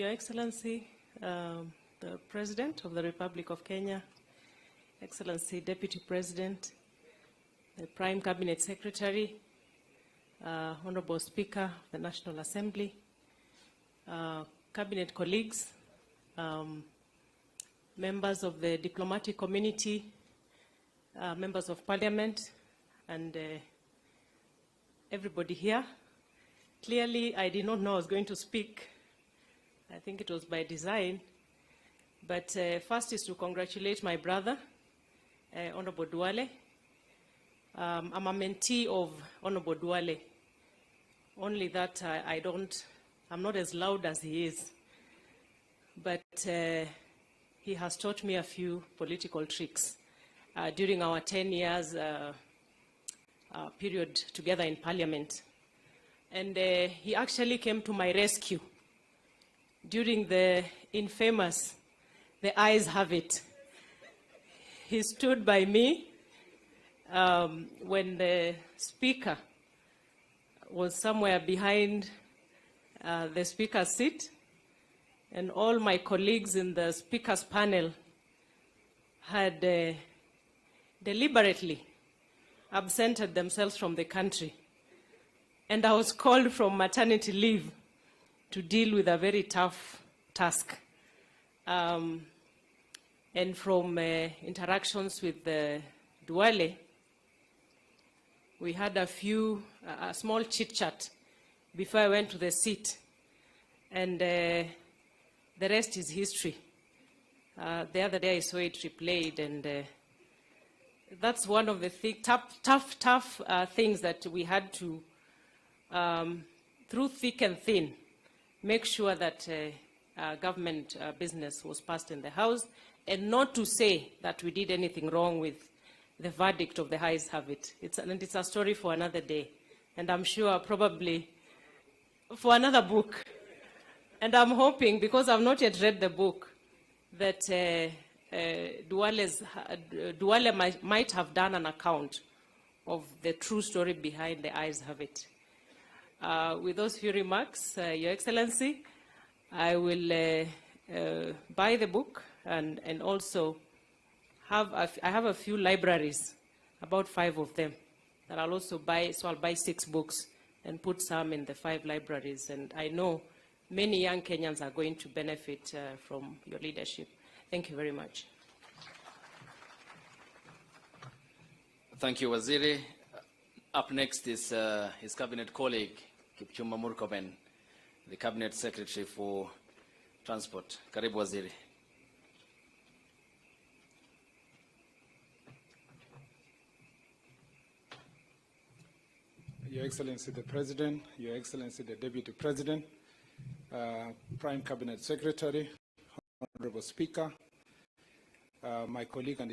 Your Excellency, the President of the Republic of Kenya, Excellency Deputy President, the Prime Cabinet Secretary, Honorable Speaker of the National Assembly, Cabinet colleagues, members of the diplomatic community, members of Parliament, and everybody here. Clearly, I did not know I was going to speak. I think it was by design. But first is to congratulate my brother, Honorable Duale. I'm a mentee of Honorable Duale. Only that I'm not as loud as he is. But he has taught me a few political tricks during our 10 years period together in Parliament. And he actually came to my rescue during the infamous "the ayes have it." He stood by me when the speaker was somewhere behind the speaker's seat, and all my colleagues in the speaker's panel had deliberately absented themselves from the country. And I was called from maternity leave to deal with a very tough task. And from interactions with Duale, we had a small chit-chat before I went to the seat. And the rest is history. The other day I saw it replayed, and that's one of the tough things that we had to, through thick and thin, make sure that government business was passed in the House, and not to say that we did anything wrong with the verdict of the ayes have it. It's a story for another day, and I'm sure probably for another book. And I'm hoping, because I've not yet read the book, that Duale might have done an account of the true story behind the ayes have it. With those few remarks, Your Excellency, I will buy the book and also I have a few libraries, about 5 of them, that I'll also buy. So I'll buy 6 books and put some in the 5 libraries. And I know many young Kenyans are going to benefit from your leadership. Thank you very much. Thank you, Waziri. Up next is his cabinet colleague, Kipchumba Murkomen, the Cabinet Secretary for Transport. Karibu, Waziri. Your Excellency the President, Your Excellency the Deputy President, Prime Cabinet Secretary, Honorable Speaker, my colleague and